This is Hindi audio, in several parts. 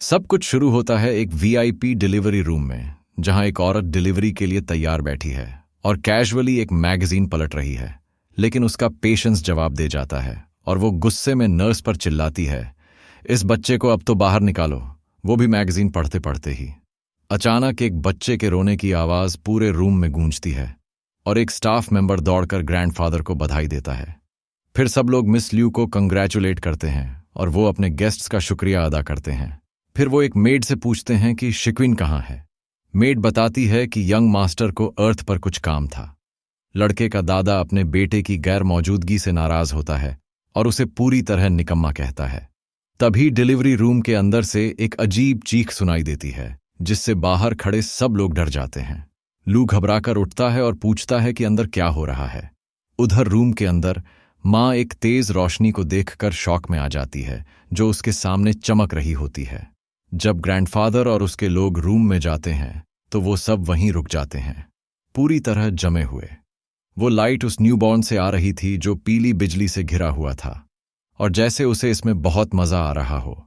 सब कुछ शुरू होता है एक वीआईपी डिलीवरी रूम में, जहां एक औरत डिलीवरी के लिए तैयार बैठी है और कैजुअली एक मैगजीन पलट रही है। लेकिन उसका पेशेंस जवाब दे जाता है और वो गुस्से में नर्स पर चिल्लाती है, इस बच्चे को अब तो बाहर निकालो। वो भी मैगजीन पढ़ते पढ़ते ही अचानक एक बच्चे के रोने की आवाज पूरे रूम में गूंजती है और एक स्टाफ मेंबर दौड़कर ग्रैंडफादर को बधाई देता है। फिर सब लोग मिस ल्यू को कंग्रेचुलेट करते हैं और वो अपने गेस्ट्स का शुक्रिया अदा करते हैं। फिर वो एक मेड से पूछते हैं कि शिक्विन कहाँ है। मेड बताती है कि यंग मास्टर को अर्थ पर कुछ काम था। लड़के का दादा अपने बेटे की गैर मौजूदगी से नाराज होता है और उसे पूरी तरह निकम्मा कहता है। तभी डिलीवरी रूम के अंदर से एक अजीब चीख सुनाई देती है, जिससे बाहर खड़े सब लोग डर जाते हैं। लू घबराकर उठता है और पूछता है कि अंदर क्या हो रहा है। उधर रूम के अंदर माँ एक तेज रोशनी को देखकर शॉक में आ जाती है, जो उसके सामने चमक रही होती है। जब ग्रैंडफादर और उसके लोग रूम में जाते हैं तो वो सब वहीं रुक जाते हैं, पूरी तरह जमे हुए। वो लाइट उस न्यूबॉर्न से आ रही थी जो पीली बिजली से घिरा हुआ था, और जैसे उसे इसमें बहुत मजा आ रहा हो।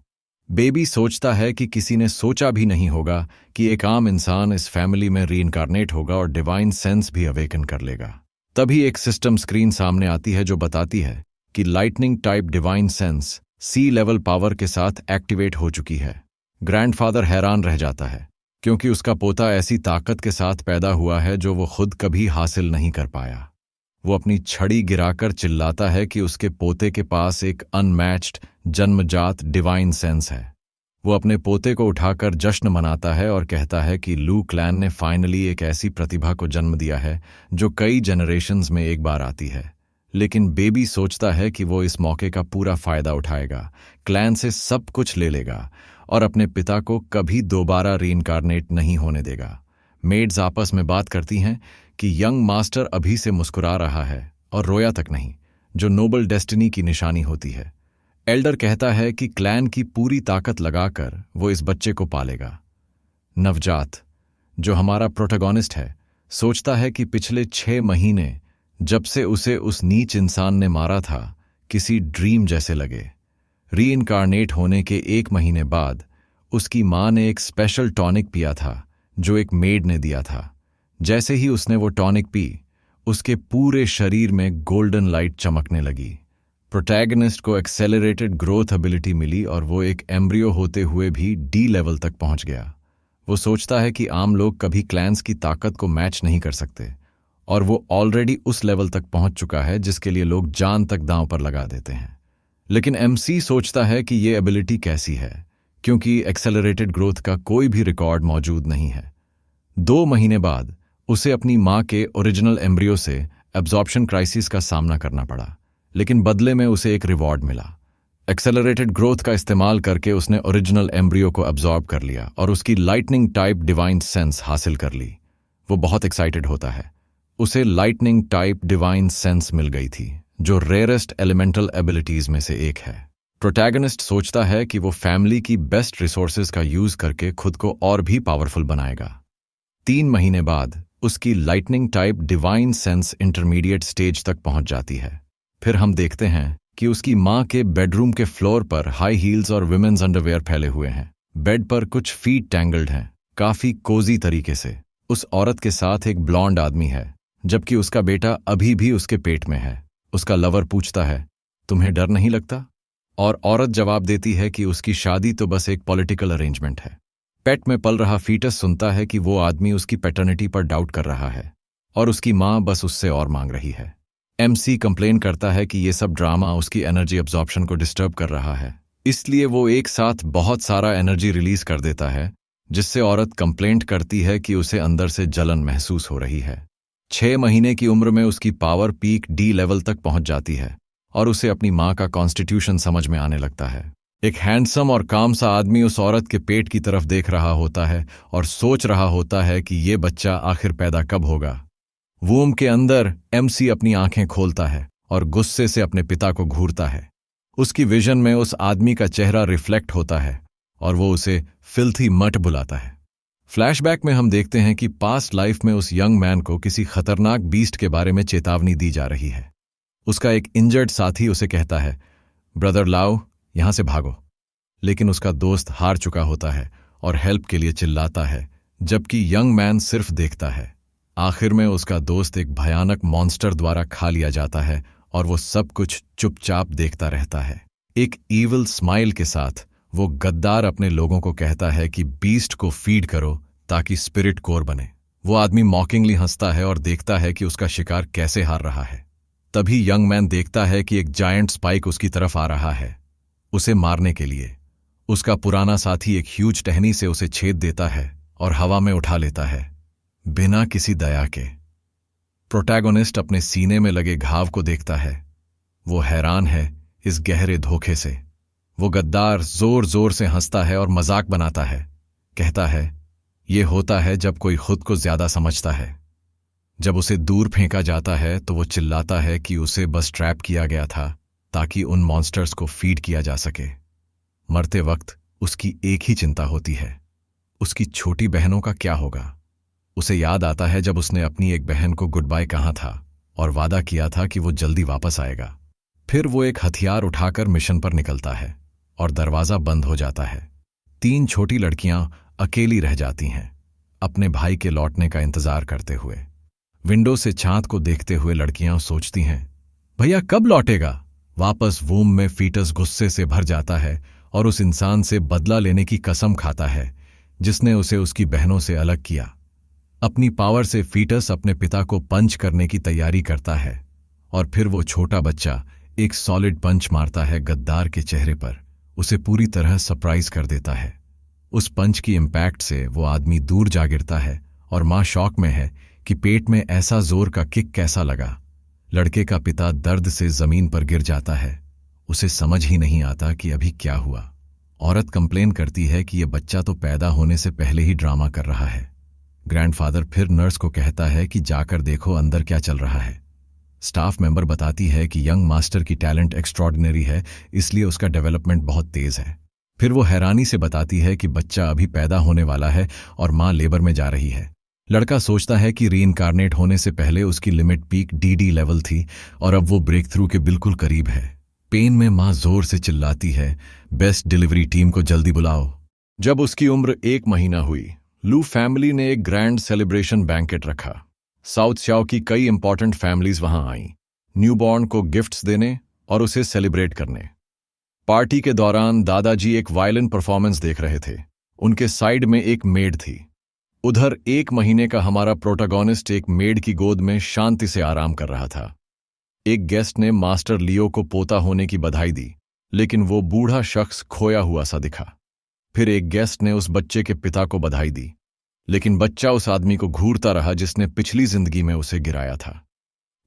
बेबी सोचता है कि किसी ने सोचा भी नहीं होगा कि एक आम इंसान इस फैमिली में रीइंकारनेट होगा और डिवाइन सेंस भी अवेकन कर लेगा। तभी एक सिस्टम स्क्रीन सामने आती है जो बताती है कि लाइटनिंग टाइप डिवाइन सेंस सी लेवल पावर के साथ एक्टिवेट हो चुकी है। ग्रैंडफादर हैरान रह जाता है, क्योंकि उसका पोता ऐसी ताकत के साथ पैदा हुआ है जो वो खुद कभी हासिल नहीं कर पाया। वो अपनी छड़ी गिराकर चिल्लाता है कि उसके पोते के पास एक अनमैच्ड जन्मजात डिवाइन सेंस है। वो अपने पोते को उठाकर जश्न मनाता है और कहता है कि लू क्लैन ने फाइनली एक ऐसी प्रतिभा को जन्म दिया है जो कई जनरेशन्स में एक बार आती है। लेकिन बेबी सोचता है कि वो इस मौके का पूरा फायदा उठाएगा, क्लैन से सब कुछ ले लेगा और अपने पिता को कभी दोबारा रीइंकारनेट नहीं होने देगा। मेड्स आपस में बात करती हैं कि यंग मास्टर अभी से मुस्कुरा रहा है और रोया तक नहीं, जो नोबल डेस्टिनी की निशानी होती है। एल्डर कहता है कि क्लैन की पूरी ताकत लगाकर वो इस बच्चे को पालेगा। नवजात, जो हमारा प्रोटैगनिस्ट है, सोचता है कि पिछले 6 महीने जब से उसे उस नीच इंसान ने मारा था, किसी ड्रीम जैसे लगे। रीइंकारनेट होने के 1 महीने बाद उसकी माँ ने एक स्पेशल टॉनिक पिया था जो एक मेड ने दिया था। जैसे ही उसने वो टॉनिक पी, उसके पूरे शरीर में गोल्डन लाइट चमकने लगी। प्रोटैगनिस्ट को एक्सेलरेटेड ग्रोथ एबिलिटी मिली और वो एक एम्ब्रियो होते हुए भी डी लेवल तक पहुंच गया। वो सोचता है कि आम लोग कभी क्लैंस की ताकत को मैच नहीं कर सकते, और वो ऑलरेडी उस लेवल तक पहुंच चुका है जिसके लिए लोग जान तक दांव पर लगा देते हैं। लेकिन एमसी सोचता है कि ये एबिलिटी कैसी है, क्योंकि एक्सेलरेटेड ग्रोथ का कोई भी रिकॉर्ड मौजूद नहीं है। 2 महीने बाद उसे अपनी माँ के ओरिजिनल एम्ब्रियो से एब्जॉर्प्शन क्राइसिस का सामना करना पड़ा, लेकिन बदले में उसे एक रिवॉर्ड मिला। एक्सेलरेटेड ग्रोथ का इस्तेमाल करके उसने ओरिजिनल एम्ब्रियो को एब्जॉर्ब कर लिया और उसकी लाइटनिंग टाइप डिवाइन सेंस हासिल कर ली। वो बहुत एक्साइटेड होता है। उसे लाइटनिंग टाइप डिवाइन सेंस मिल गई थी, जो रेयरेस्ट एलिमेंटल एबिलिटीज में से एक है। प्रोटैगनिस्ट सोचता है कि वो फैमिली की बेस्ट रिसोर्सेज का यूज करके खुद को और भी पावरफुल बनाएगा। 3 महीने बाद उसकी lightning type divine sense intermediate stage तक पहुंच जाती है। फिर हम देखते हैं कि उसकी माँ के बेडरूम के फ्लोर पर हाई हील्स और विमेन्स अंडरवेयर फैले हुए हैं। बेड पर कुछ फीट टैंगल्ड हैं, काफी कोजी तरीके से। उस औरत के साथ एक ब्लॉन्ड आदमी है, जबकि उसका बेटा अभी भी उसके पेट में है। उसका लवर पूछता है, तुम्हें डर नहीं लगता? और औरत जवाब देती है कि उसकी शादी तो बस एक पॉलिटिकल अरेंजमेंट है। पेट में पल रहा फीटस सुनता है कि वो आदमी उसकी पैटर्निटी पर डाउट कर रहा है और उसकी माँ बस उससे और मांग रही है। एमसी कंप्लेन करता है कि ये सब ड्रामा उसकी एनर्जी एब्जॉर्प्शन को डिस्टर्ब कर रहा है, इसलिए वो एक साथ बहुत सारा एनर्जी रिलीज कर देता है, जिससे औरत कंप्लेंट करती है कि उसे अंदर से जलन महसूस हो रही है। 6 महीने की उम्र में उसकी पावर पीक डी लेवल तक पहुंच जाती है और उसे अपनी माँ का कॉन्स्टिट्यूशन समझ में आने लगता है। एक हैंडसम और काम सा आदमी उस औरत के पेट की तरफ देख रहा होता है और सोच रहा होता है कि ये बच्चा आखिर पैदा कब होगा। वूम के अंदर एमसी अपनी आंखें खोलता है और गुस्से से अपने पिता को घूरता है। उसकी विजन में उस आदमी का चेहरा रिफ्लेक्ट होता है और वो उसे फिल्थी मट बुलाता है। फ्लैशबैक में हम देखते हैं कि पास्ट लाइफ में उस यंग मैन को किसी खतरनाक बीस्ट के बारे में चेतावनी दी जा रही है। उसका एक इंजर्ड साथी उसे कहता है, ब्रदर लाओ, यहां से भागो। लेकिन उसका दोस्त हार चुका होता है और हेल्प के लिए चिल्लाता है, जबकि यंग मैन सिर्फ देखता है। आखिर में उसका दोस्त एक भयानक मॉन्स्टर द्वारा खा लिया जाता है और वो सब कुछ चुपचाप देखता रहता है। एक ईविल स्माइल के साथ वो गद्दार अपने लोगों को कहता है कि बीस्ट को फीड करो ताकि स्पिरिट कोर बने। वो आदमी मॉकिंगली हंसता है और देखता है कि उसका शिकार कैसे हार रहा है। तभी यंग मैन देखता है कि एक जायंट स्पाइक उसकी तरफ आ रहा है, उसे मारने के लिए। उसका पुराना साथी एक ह्यूज टहनी से उसे छेद देता है और हवा में उठा लेता है, बिना किसी दया के। प्रोटैगोनिस्ट अपने सीने में लगे घाव को देखता है। वो हैरान है इस गहरे धोखे से। वो गद्दार जोर जोर से हंसता है और मजाक बनाता है, कहता है, ये होता है जब कोई खुद को ज्यादा समझता है। जब उसे दूर फेंका जाता है तो वो चिल्लाता है कि उसे बस ट्रैप किया गया था ताकि उन मॉन्स्टर्स को फीड किया जा सके। मरते वक्त उसकी एक ही चिंता होती है, उसकी छोटी बहनों का क्या होगा। उसे याद आता है जब उसने अपनी एक बहन को गुड बाय कहा था और वादा किया था कि वो जल्दी वापस आएगा। फिर वो एक हथियार उठाकर मिशन पर निकलता है और दरवाजा बंद हो जाता है। 3 छोटी लड़कियां अकेली रह जाती हैं, अपने भाई के लौटने का इंतजार करते हुए। विंडो से चांद को देखते हुए लड़कियां सोचती हैं, भैया कब लौटेगा। वापस वूम में फीटस गुस्से से भर जाता है और उस इंसान से बदला लेने की कसम खाता है जिसने उसे उसकी बहनों से अलग किया। अपनी पावर से फीटस अपने पिता को पंच करने की तैयारी करता है और फिर वो छोटा बच्चा एक सॉलिड पंच मारता है गद्दार के चेहरे पर, उसे पूरी तरह सरप्राइज कर देता है। उस पंच की इम्पैक्ट से वो आदमी दूर जा गिरता है और मां शॉक में है कि पेट में ऐसा जोर का किक कैसा लगा। लड़के का पिता दर्द से जमीन पर गिर जाता है, उसे समझ ही नहीं आता कि अभी क्या हुआ। औरत कंप्लेन करती है कि यह बच्चा तो पैदा होने से पहले ही ड्रामा कर रहा है। ग्रैंडफादर फिर नर्स को कहता है कि जाकर देखो अंदर क्या चल रहा है। स्टाफ मेंबर बताती है कि यंग मास्टर की टैलेंट एक्स्ट्रॉर्डिनरी है, इसलिए उसका डेवलपमेंट बहुत तेज है। फिर वो हैरानी से बताती है कि बच्चा अभी पैदा होने वाला है और मां लेबर में जा रही है। लड़का सोचता है कि रीइंकारनेट होने से पहले उसकी लिमिट पीक डीडी लेवल थी और अब वो ब्रेक थ्रू के बिल्कुल करीब है। पेन में मां जोर से चिल्लाती है, बेस्ट डिलीवरी टीम को जल्दी बुलाओ। जब उसकी उम्र 1 महीना हुई, लू फैमिली ने एक ग्रैंड सेलिब्रेशन बैंकेट रखा। साउथ स्याओ की कई इंपॉर्टेंट फैमिलीज वहां आईं, न्यूबॉर्न को गिफ्ट्स देने और उसे सेलिब्रेट करने। पार्टी के दौरान दादाजी एक वायलिन परफॉर्मेंस देख रहे थे। उनके साइड में एक मेड थी। उधर 1 महीने का हमारा प्रोटैगोनिस्ट एक मेड की गोद में शांति से आराम कर रहा था। एक गेस्ट ने मास्टर लियो को पोता होने की बधाई दी, लेकिन वो बूढ़ा शख्स खोया हुआ सा दिखा। फिर एक गेस्ट ने उस बच्चे के पिता को बधाई दी, लेकिन बच्चा उस आदमी को घूरता रहा जिसने पिछली जिंदगी में उसे गिराया था।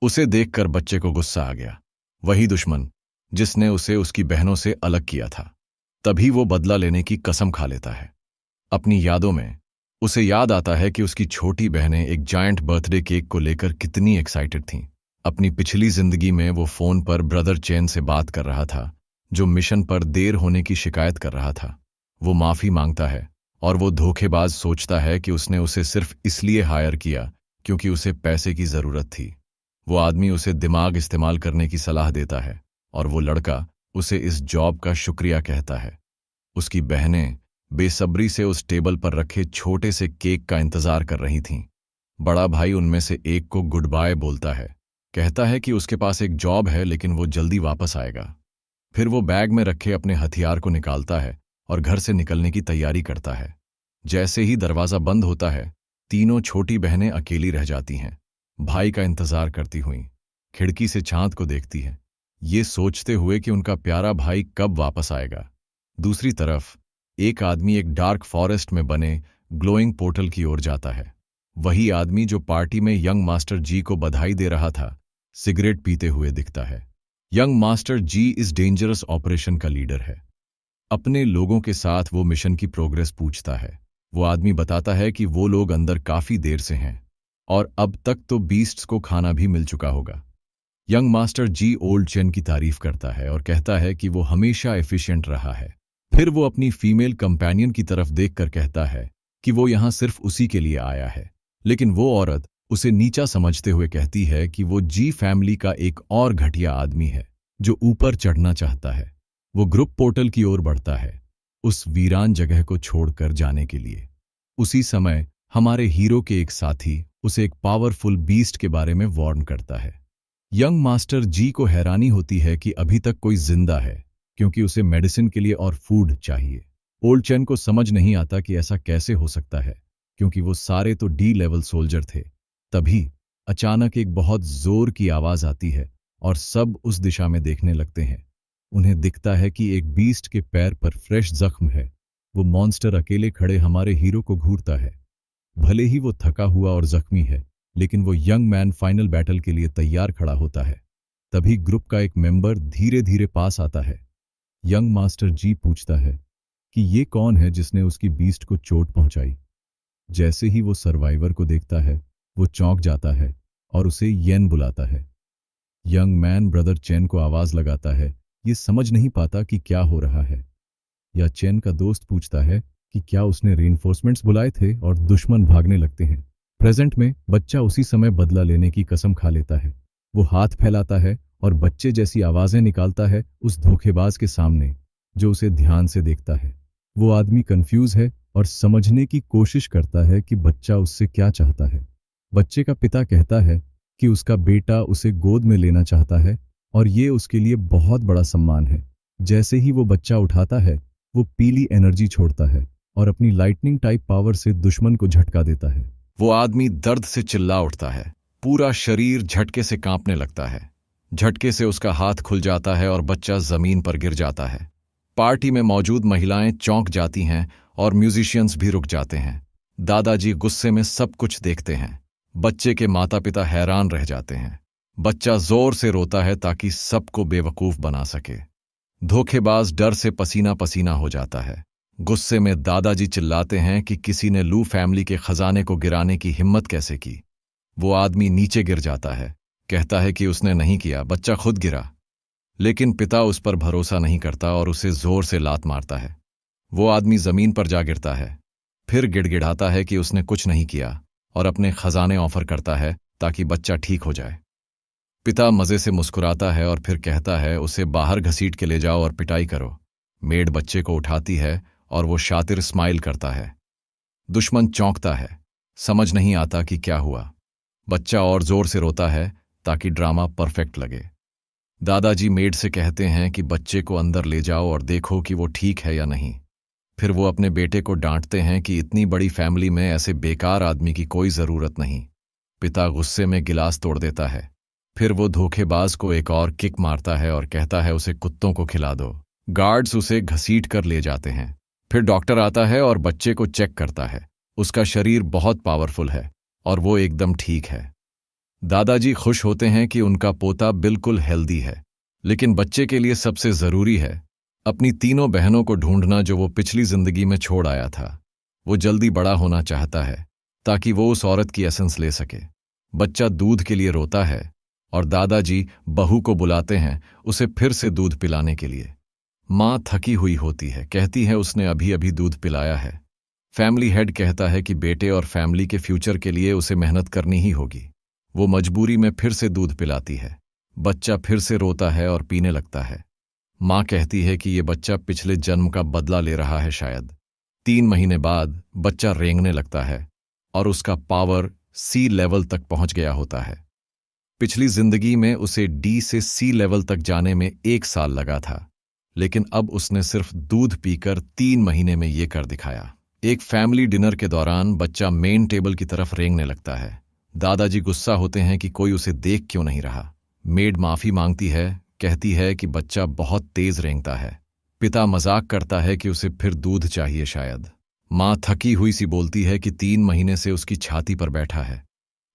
उसे देखकर बच्चे को गुस्सा आ गया, वही दुश्मन जिसने उसे उसकी बहनों से अलग किया था। तभी वो बदला लेने की कसम खा लेता है। अपनी यादों में उसे याद आता है कि उसकी छोटी बहनें एक जायंट बर्थडे केक को लेकर कितनी एक्साइटेड थीं। अपनी पिछली जिंदगी में वो फोन पर ब्रदर चेन से बात कर रहा था, जो मिशन पर देर होने की शिकायत कर रहा था। वो माफी मांगता है और वो धोखेबाज सोचता है कि उसने उसे सिर्फ इसलिए हायर किया क्योंकि उसे पैसे की जरूरत थी। वो आदमी उसे दिमाग इस्तेमाल करने की सलाह देता है और वो लड़का उसे इस जॉब का शुक्रिया कहता है। उसकी बहनें बेसब्री से उस टेबल पर रखे छोटे से केक का इंतजार कर रही थीं। बड़ा भाई उनमें से एक को गुड बाय बोलता है, कहता है कि उसके पास एक जॉब है लेकिन वो जल्दी वापस आएगा। फिर वो बैग में रखे अपने हथियार को निकालता है और घर से निकलने की तैयारी करता है। जैसे ही दरवाजा बंद होता है, तीनों छोटी बहनें अकेली रह जाती हैं, भाई का इंतजार करती हुई। खिड़की से चांद को देखती है, ये सोचते हुए कि उनका प्यारा भाई कब वापस आएगा। दूसरी तरफ एक आदमी एक डार्क फॉरेस्ट में बने ग्लोइंग पोर्टल की ओर जाता है। वही आदमी जो पार्टी में यंग मास्टर जी को बधाई दे रहा था, सिगरेट पीते हुए दिखता है। यंग मास्टर जी इस डेंजरस ऑपरेशन का लीडर है। अपने लोगों के साथ वो मिशन की प्रोग्रेस पूछता है। वो आदमी बताता है कि वो लोग अंदर काफी देर से हैं और अब तक तो बीस्ट्स को खाना भी मिल चुका होगा। यंग मास्टर जी ओल्ड चेन की तारीफ करता है और कहता है कि वो हमेशा एफिशिएंट रहा है। फिर वो अपनी फीमेल कंपेनियन की तरफ देखकर कहता है कि वो यहां सिर्फ उसी के लिए आया है, लेकिन वो औरत उसे नीचा समझते हुए कहती है कि वो जी फैमिली का एक और घटिया आदमी है जो ऊपर चढ़ना चाहता है। वो ग्रुप पोर्टल की ओर बढ़ता है। उस वीरान जगह को छोड़कर जाने के लिए। उसी समय हमारे हीरो के एक साथी उसे एक पावरफुल बीस्ट के बारे में वार्न करता है। यंग मास्टर जी को हैरानी होती है कि अभी तक कोई जिंदा है, क्योंकि उसे मेडिसिन के लिए और फूड चाहिए। ओल्ड चैन को समझ नहीं आता कि ऐसा कैसे हो सकता है, क्योंकि वो सारे तो डी लेवल सोल्जर थे। तभी अचानक एक बहुत जोर की आवाज आती है और सब उस दिशा में देखने लगते हैं। उन्हें दिखता है कि एक बीस्ट के पैर पर फ्रेश जख्म है। वो मॉन्स्टर अकेले खड़े हमारे हीरो को घूरता है। भले ही वो थका हुआ और जख्मी है, लेकिन वो यंग मैन फाइनल बैटल के लिए तैयार खड़ा होता है। तभी ग्रुप का एक मेंबर धीरे धीरे पास आता है। यंग मास्टर जी पूछता है कि ये कौन है जिसने उसकी बीस्ट को चोट पहुंचाई। जैसे ही वो सर्वाइवर को देखता है, वो चौंक जाता है और उसे येन बुलाता है। यंग मैन ब्रदर चेन को आवाज लगाता है। ये समझ नहीं पाता कि क्या हो रहा है। या चेन का दोस्त पूछता है कि क्या उसने रेनफोर्समेंट्स बुलाए थे, और दुश्मन भागने लगते हैं। प्रेजेंट में बच्चा उसी समय बदला लेने की कसम खा लेता है। वो हाथ फैलाता है और बच्चे जैसी आवाजें निकालता है उस धोखेबाज के सामने, जो उसे ध्यान से देखता है। वो आदमी कंफ्यूज है और समझने की कोशिश करता है कि बच्चा उससे क्या चाहता है। बच्चे का पिता कहता है कि उसका बेटा उसे गोद में लेना चाहता है और ये उसके लिए बहुत बड़ा सम्मान है। जैसे ही वो बच्चा उठाता है, वो पीली एनर्जी छोड़ता है और अपनी लाइटनिंग टाइप पावर से दुश्मन को झटका देता है। वो आदमी दर्द से चिल्ला उठता है। पूरा शरीर झटके से कांपने लगता है। झटके से उसका हाथ खुल जाता है और बच्चा जमीन पर गिर जाता है। पार्टी में मौजूद महिलाएं चौंक जाती हैं और म्यूजिशियंस भी रुक जाते हैं। दादाजी गुस्से में सब कुछ देखते हैं। बच्चे के माता पिता हैरान रह जाते हैं। बच्चा जोर से रोता है ताकि सबको बेवकूफ बना सके। धोखेबाज डर से पसीना पसीना हो जाता है। गुस्से में दादाजी चिल्लाते हैं कि किसी ने लू फैमिली के खजाने को गिराने की हिम्मत कैसे की। वो आदमी नीचे गिर जाता है, कहता है कि उसने नहीं किया, बच्चा खुद गिरा। लेकिन पिता उस पर भरोसा नहीं करता और उसे जोर से लात मारता है। वो आदमी जमीन पर जा गिरता है, फिर गिड़गिड़ाता है कि उसने कुछ नहीं किया और अपने खजाने ऑफर करता है ताकि बच्चा ठीक हो जाए। पिता मजे से मुस्कुराता है और फिर कहता है उसे बाहर घसीट के ले जाओ और पिटाई करो। मेड बच्चे को उठाती है और वो शातिर स्माइल करता है। दुश्मन चौंकता है, समझ नहीं आता कि क्या हुआ। बच्चा और जोर से रोता है ताकि ड्रामा परफेक्ट लगे। दादाजी मेड से कहते हैं कि बच्चे को अंदर ले जाओ और देखो कि वो ठीक है या नहीं। फिर वो अपने बेटे को डांटते हैं कि इतनी बड़ी फैमिली में ऐसे बेकार आदमी की कोई जरूरत नहीं। पिता गुस्से में गिलास तोड़ देता है। फिर वो धोखेबाज को एक और किक मारता है और कहता है उसे कुत्तों को खिला दो। गार्ड्स उसे घसीट कर ले जाते हैं। फिर डॉक्टर आता है और बच्चे को चेक करता है। उसका शरीर बहुत पावरफुल है और वो एकदम ठीक है। दादाजी खुश होते हैं कि उनका पोता बिल्कुल हेल्दी है, लेकिन बच्चे के लिए सबसे जरूरी है अपनी तीनों बहनों को ढूंढना जो वो पिछली जिंदगी में छोड़ आया था। वो जल्दी बड़ा होना चाहता है ताकि वो उस औरत की एसेंस ले सके। बच्चा दूध के लिए रोता है और दादाजी बहू को बुलाते हैं उसे फिर से दूध पिलाने के लिए। माँ थकी हुई होती है, कहती है उसने अभी अभी दूध पिलाया है। फैमिली हेड कहता है कि बेटे और फैमिली के फ्यूचर के लिए उसे मेहनत करनी ही होगी। वो मजबूरी में फिर से दूध पिलाती है। बच्चा फिर से रोता है और पीने लगता है। माँ कहती है कि ये बच्चा पिछले जन्म का बदला ले रहा है शायद। 3 महीने बाद बच्चा रेंगने लगता है और उसका पावर सी लेवल तक पहुंच गया होता है। पिछली जिंदगी में उसे डी से सी लेवल तक जाने में 1 साल लगा था, लेकिन अब उसने सिर्फ दूध पीकर 3 महीने में ये कर दिखाया। एक फैमिली डिनर के दौरान बच्चा मेन टेबल की तरफ रेंगने लगता है। दादाजी गुस्सा होते हैं कि कोई उसे देख क्यों नहीं रहा। मेड माफी मांगती है, कहती है कि बच्चा बहुत तेज रेंगता है। पिता मजाक करता है कि उसे फिर दूध चाहिए शायद। माँ थकी हुई सी बोलती है कि 3 महीने से उसकी छाती पर बैठा है,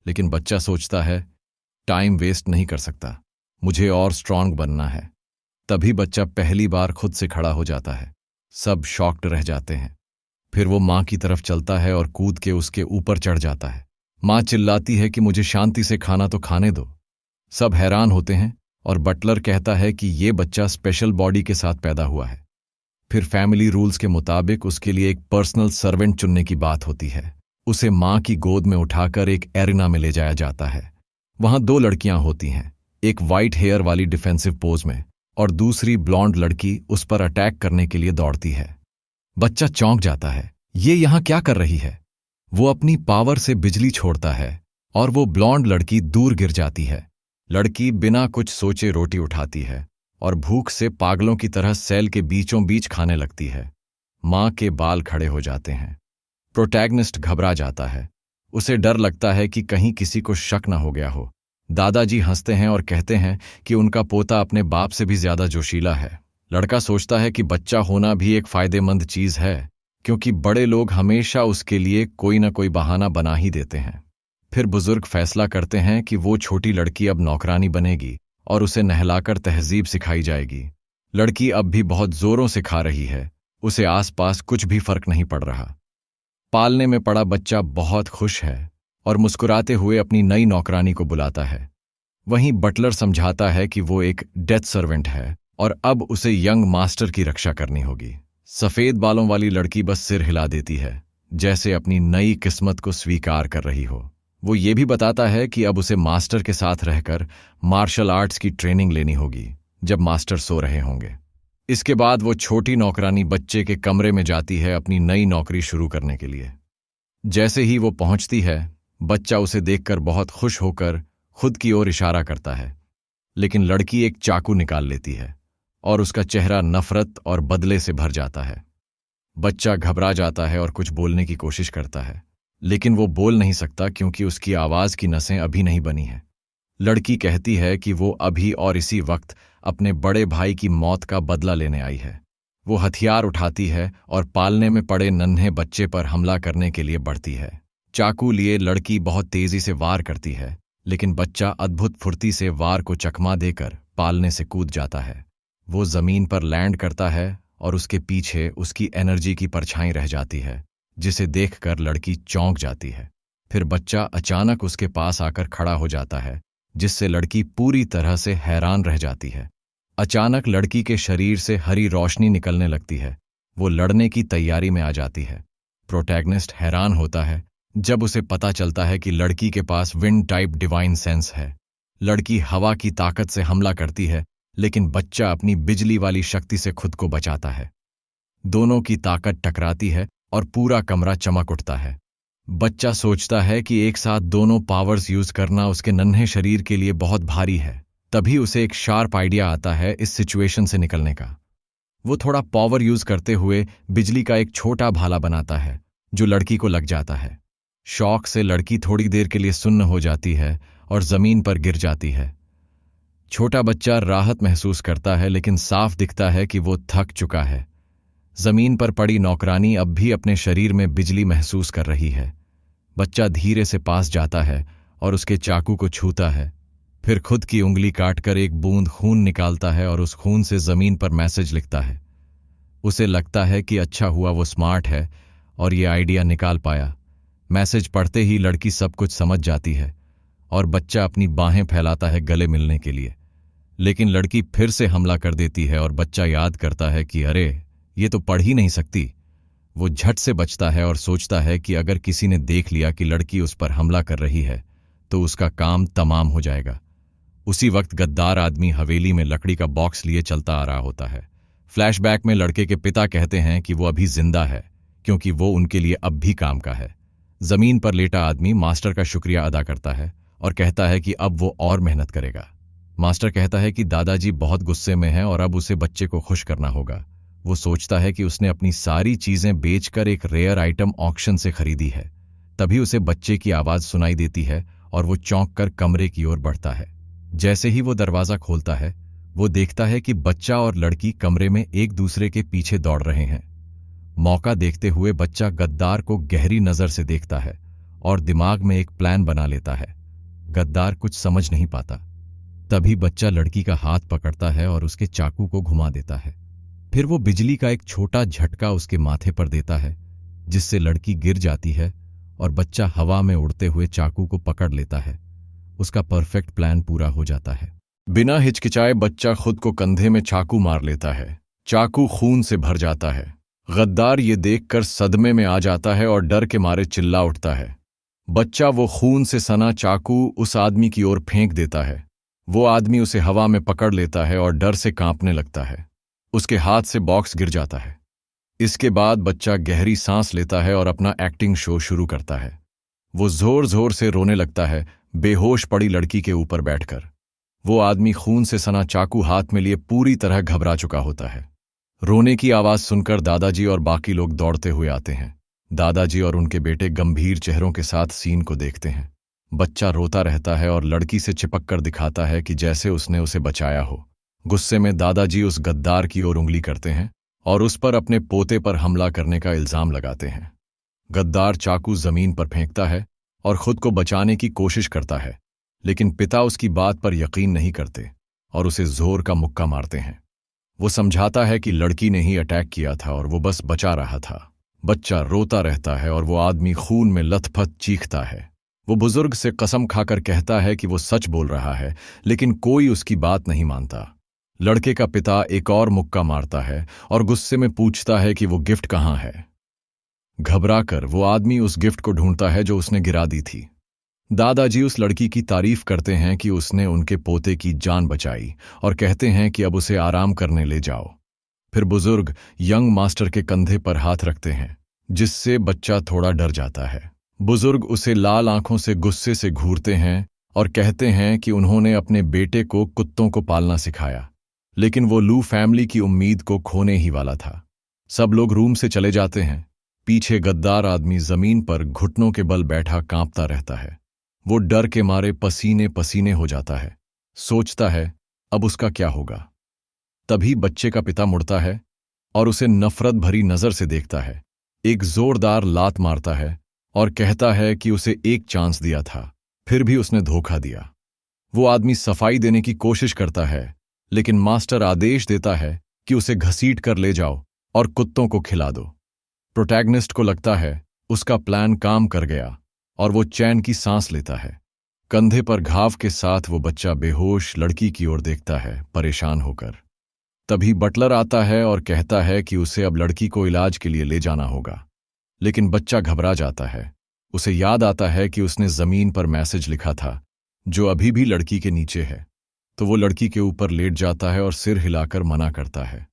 लेकिन बच्चा सोचता है टाइम वेस्ट नहीं कर सकता, मुझे और स्ट्रांग बनना है। तभी बच्चा पहली बार खुद से खड़ा हो जाता है। सब शॉक्ड रह जाते हैं। फिर वो माँ की तरफ चलता है और कूद के उसके ऊपर चढ़ जाता है। माँ चिल्लाती है कि मुझे शांति से खाना तो खाने दो। सब हैरान होते हैं और बटलर कहता है कि ये बच्चा स्पेशल बॉडी के साथ पैदा हुआ है। फिर फैमिली रूल्स के मुताबिक उसके लिए एक पर्सनल सर्वेंट चुनने की बात होती है। उसे माँ की गोद में उठाकर एक एरिना में ले जाया जाता है। वहां 2 लड़कियां होती हैं, एक वाइट हेयर वाली डिफेंसिव पोज में और दूसरी ब्लॉन्ड लड़की उस पर अटैक करने के लिए दौड़ती है। बच्चा चौंक जाता है। ये यहाँ क्या कर रही है? वो अपनी पावर से बिजली छोड़ता है और वो ब्लॉन्ड लड़की दूर गिर जाती है। लड़की बिना कुछ सोचे रोटी उठाती है और भूख से पागलों की तरह सेल के बीचों बीच खाने लगती है। माँ के बाल खड़े हो जाते हैं। प्रोटैगनिस्ट घबरा जाता है। उसे डर लगता है कि कहीं किसी को शक न हो गया हो। दादाजी हंसते हैं और कहते हैं कि उनका पोता अपने बाप से भी ज्यादा जोशीला है। लड़का सोचता है कि बच्चा होना भी एक फायदेमंद चीज है, क्योंकि बड़े लोग हमेशा उसके लिए कोई न कोई बहाना बना ही देते हैं। फिर बुजुर्ग फैसला करते हैं कि वो छोटी लड़की अब नौकरानी बनेगी और उसे नहलाकर तहजीब सिखाई जाएगी। लड़की अब भी बहुत जोरों से खा रही है। उसे आसपास कुछ भी फर्क नहीं पड़ रहा। पालने में पड़ा बच्चा बहुत खुश है और मुस्कुराते हुए अपनी नई नौकरानी को बुलाता है। वहीं बटलर समझाता है कि वो एक डेथ सर्वेंट है और अब उसे यंग मास्टर की रक्षा करनी होगी। सफेद बालों वाली लड़की बस सिर हिला देती है, जैसे अपनी नई किस्मत को स्वीकार कर रही हो। वो ये भी बताता है कि अब उसे मास्टर के साथ रहकर मार्शल आर्ट्स की ट्रेनिंग लेनी होगी जब मास्टर सो रहे होंगे। इसके बाद वो छोटी नौकरानी बच्चे के कमरे में जाती है अपनी नई नौकरी शुरू करने के लिए। जैसे ही वो पहुंचती है, बच्चा उसे देखकर बहुत खुश होकर खुद की ओर इशारा करता है, लेकिन लड़की एक चाकू निकाल लेती है और उसका चेहरा नफरत और बदले से भर जाता है। बच्चा घबरा जाता है और कुछ बोलने की कोशिश करता है, लेकिन वो बोल नहीं सकता क्योंकि उसकी आवाज की नसें अभी नहीं बनी हैं। लड़की कहती है कि वो अभी और इसी वक्त अपने बड़े भाई की मौत का बदला लेने आई है। वो हथियार उठाती है और पालने में पड़े नन्हे बच्चे पर हमला करने के लिए बढ़ती है। चाकू लिए लड़की बहुत तेजी से वार करती है, लेकिन बच्चा अद्भुत फुर्ती से वार को चकमा देकर पालने से कूद जाता है। वो जमीन पर लैंड करता है और उसके पीछे उसकी एनर्जी की परछाई रह जाती है, जिसे देखकर लड़की चौंक जाती है। फिर बच्चा अचानक उसके पास आकर खड़ा हो जाता है, जिससे लड़की पूरी तरह से हैरान रह जाती है। अचानक लड़की के शरीर से हरी रोशनी निकलने लगती है। वो लड़ने की तैयारी में आ जाती है। प्रोटैगनिस्ट हैरान होता है जब उसे पता चलता है कि लड़की के पास विंड टाइप डिवाइन सेंस है। लड़की हवा की ताकत से हमला करती है, लेकिन बच्चा अपनी बिजली वाली शक्ति से खुद को बचाता है। दोनों की ताकत टकराती है और पूरा कमरा चमक उठता है। बच्चा सोचता है कि एक साथ दोनों पावर्स यूज करना उसके नन्हे शरीर के लिए बहुत भारी है। तभी उसे एक शार्प आइडिया आता है इस सिचुएशन से निकलने का। वो थोड़ा पावर यूज करते हुए बिजली का एक छोटा भाला बनाता है, जो लड़की को लग जाता है। शॉक से लड़की थोड़ी देर के लिए सुन्न हो जाती है और जमीन पर गिर जाती है। छोटा बच्चा राहत महसूस करता है, लेकिन साफ दिखता है कि वो थक चुका है। जमीन पर पड़ी नौकरानी अब भी अपने शरीर में बिजली महसूस कर रही है। बच्चा धीरे से पास जाता है और उसके चाकू को छूता है, फिर खुद की उंगली काटकर एक बूंद खून निकालता है और उस खून से जमीन पर मैसेज लिखता है। उसे लगता है कि अच्छा हुआ वो स्मार्ट है और ये आइडिया निकाल पाया। मैसेज पढ़ते ही लड़की सब कुछ समझ जाती है और बच्चा अपनी बाहें फैलाता है गले मिलने के लिए, लेकिन लड़की फिर से हमला कर देती है और बच्चा याद करता है कि अरे, ये तो पढ़ ही नहीं सकती। वो झट से बचता है और सोचता है कि अगर किसी ने देख लिया कि लड़की उस पर हमला कर रही है तो उसका काम तमाम हो जाएगा। उसी वक्त गद्दार आदमी हवेली में लकड़ी का बॉक्स लिए चलता आ रहा होता है। फ्लैशबैक में लड़के के पिता कहते हैं कि वो अभी जिंदा है क्योंकि वो उनके लिए अब भी काम का है। जमीन पर लेटा आदमी मास्टर का शुक्रिया अदा करता है और कहता है कि अब वो और मेहनत करेगा। मास्टर कहता है कि दादाजी बहुत गुस्से में हैं और अब उसे बच्चे को खुश करना होगा। वो सोचता है कि उसने अपनी सारी चीजें बेचकर एक रेयर आइटम ऑक्शन से खरीदी है। तभी उसे बच्चे की आवाज सुनाई देती है और वो चौंक कर कमरे की ओर बढ़ता है। जैसे ही वो दरवाजा खोलता है, वो देखता है कि बच्चा और लड़की कमरे में एक दूसरे के पीछे दौड़ रहे हैं। मौका देखते हुए बच्चा गद्दार को गहरी नजर से देखता है और दिमाग में एक प्लान बना लेता है। गद्दार कुछ समझ नहीं पाता। तभी बच्चा लड़की का हाथ पकड़ता है और उसके चाकू को घुमा देता है। फिर वो बिजली का एक छोटा झटका उसके माथे पर देता है, जिससे लड़की गिर जाती है और बच्चा हवा में उड़ते हुए चाकू को पकड़ लेता है। उसका परफेक्ट प्लान पूरा हो जाता है। बिना हिचकिचाए बच्चा खुद को कंधे में चाकू मार लेता है। चाकू खून से भर जाता है। गद्दार ये देखकर सदमे में आ जाता है और डर के मारे चिल्ला उठता है। बच्चा वो खून से सना चाकू उस आदमी की ओर फेंक देता है। वो आदमी उसे हवा में पकड़ लेता है और डर से कांपने लगता है। उसके हाथ से बॉक्स गिर जाता है। इसके बाद बच्चा गहरी सांस लेता है और अपना एक्टिंग शो शुरू करता है। वो जोर जोर से रोने लगता है, बेहोश पड़ी लड़की के ऊपर बैठकर। वो आदमी खून से सना चाकू हाथ में लिए पूरी तरह घबरा चुका होता है। रोने की आवाज सुनकर दादाजी और बाकी लोग दौड़ते हुए आते हैं। दादाजी और उनके बेटे गंभीर चेहरों के साथ सीन को देखते हैं। बच्चा रोता रहता है और लड़की से चिपक कर दिखाता है कि जैसे उसने उसे बचाया हो। गुस्से में दादाजी उस गद्दार की ओर उंगली करते हैं और उस पर अपने पोते पर हमला करने का इल्जाम लगाते हैं। गद्दार चाकू जमीन पर फेंकता है और खुद को बचाने की कोशिश करता है, लेकिन पिता उसकी बात पर यकीन नहीं करते और उसे जोर का मुक्का मारते हैं। वो समझाता है कि लड़की ने ही अटैक किया था और वो बस बचा रहा था। बच्चा रोता रहता है और वो आदमी खून में लथपथ चीखता है। वो बुजुर्ग से कसम खाकर कहता है कि वो सच बोल रहा है, लेकिन कोई उसकी बात नहीं मानता। लड़के का पिता एक और मुक्का मारता है और गुस्से में पूछता है कि वो गिफ्ट कहाँ है। घबराकर वो आदमी उस गिफ्ट को ढूंढता है जो उसने गिरा दी थी। दादाजी उस लड़की की तारीफ करते हैं कि उसने उनके पोते की जान बचाई और कहते हैं कि अब उसे आराम करने ले जाओ। फिर बुजुर्ग यंग मास्टर के कंधे पर हाथ रखते हैं, जिससे बच्चा थोड़ा डर जाता है। बुजुर्ग उसे लाल आंखों से गुस्से से घूरते हैं और कहते हैं कि उन्होंने अपने बेटे को कुत्तों को पालना सिखाया, लेकिन वो लू फैमिली की उम्मीद को खोने ही वाला था। सब लोग रूम से चले जाते हैं। पीछे गद्दार आदमी जमीन पर घुटनों के बल बैठा कांपता रहता है। वो डर के मारे पसीने पसीने हो जाता है। सोचता है अब उसका क्या होगा। तभी बच्चे का पिता मुड़ता है और उसे नफरत भरी नजर से देखता है, एक जोरदार लात मारता है और कहता है कि उसे एक चांस दिया था, फिर भी उसने धोखा दिया। वो आदमी सफाई देने की कोशिश करता है, लेकिन मास्टर आदेश देता है कि उसे घसीट कर ले जाओ और कुत्तों को खिला दो। प्रोटैगनिस्ट को लगता है उसका प्लान काम कर गया और वो चैन की सांस लेता है। कंधे पर घाव के साथ वो बच्चा बेहोश लड़की की ओर देखता है, परेशान होकर। तभी बटलर आता है और कहता है कि उसे अब लड़की को इलाज के लिए ले जाना होगा, लेकिन बच्चा घबरा जाता है। उसे याद आता है कि उसने जमीन पर मैसेज लिखा था जो अभी भी लड़की के नीचे है, तो वो लड़की के ऊपर लेट जाता है और सिर हिलाकर मना करता है।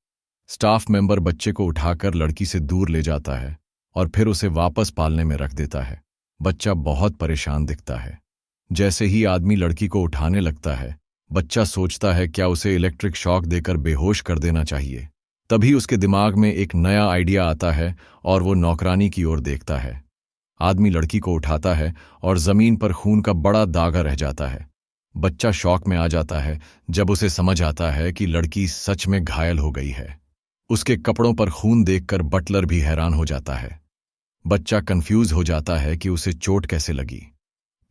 स्टाफ मेंबर बच्चे को उठाकर लड़की से दूर ले जाता है और फिर उसे वापस पालने में रख देता है। बच्चा बहुत परेशान दिखता है। जैसे ही आदमी लड़की को उठाने लगता है, बच्चा सोचता है क्या उसे इलेक्ट्रिक शॉक देकर बेहोश कर देना चाहिए। तभी उसके दिमाग में एक नया आइडिया आता है और वो नौकरानी की ओर देखता है। आदमी लड़की को उठाता है और जमीन पर खून का बड़ा दागा रह जाता है। बच्चा शॉक में आ जाता है जब उसे समझ आता है कि लड़की सच में घायल हो गई है। उसके कपड़ों पर खून देखकर बटलर भी हैरान हो जाता है। बच्चा कंफ्यूज हो जाता है कि उसे चोट कैसे लगी।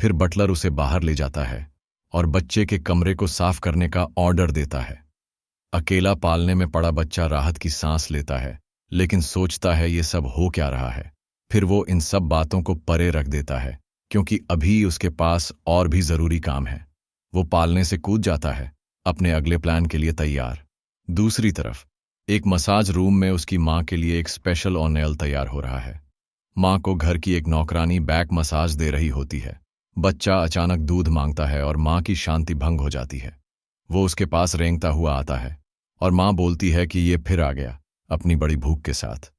फिर बटलर उसे बाहर ले जाता है और बच्चे के कमरे को साफ करने का ऑर्डर देता है। अकेला पालने में पड़ा बच्चा राहत की सांस लेता है, लेकिन सोचता है ये सब हो क्या रहा है। फिर वो इन सब बातों को परे रख देता है, क्योंकि अभी उसके पास और भी जरूरी काम है। वो पालने से कूद जाता है, अपने अगले प्लान के लिए तैयार। दूसरी तरफ एक मसाज रूम में उसकी माँ के लिए एक स्पेशल ऑनेल तैयार हो रहा है। माँ को घर की एक नौकरानी बैक मसाज दे रही होती है। बच्चा अचानक दूध मांगता है और माँ की शांति भंग हो जाती है। वो उसके पास रेंगता हुआ आता है और माँ बोलती है कि ये फिर आ गया अपनी बड़ी भूख के साथ।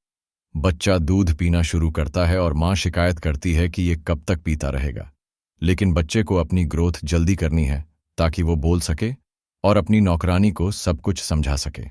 बच्चा दूध पीना शुरू करता है और माँ शिकायत करती है कि ये कब तक पीता रहेगा, लेकिन बच्चे को अपनी ग्रोथ जल्दी करनी है ताकि वो बोल सके और अपनी नौकरानी को सब कुछ समझा सके।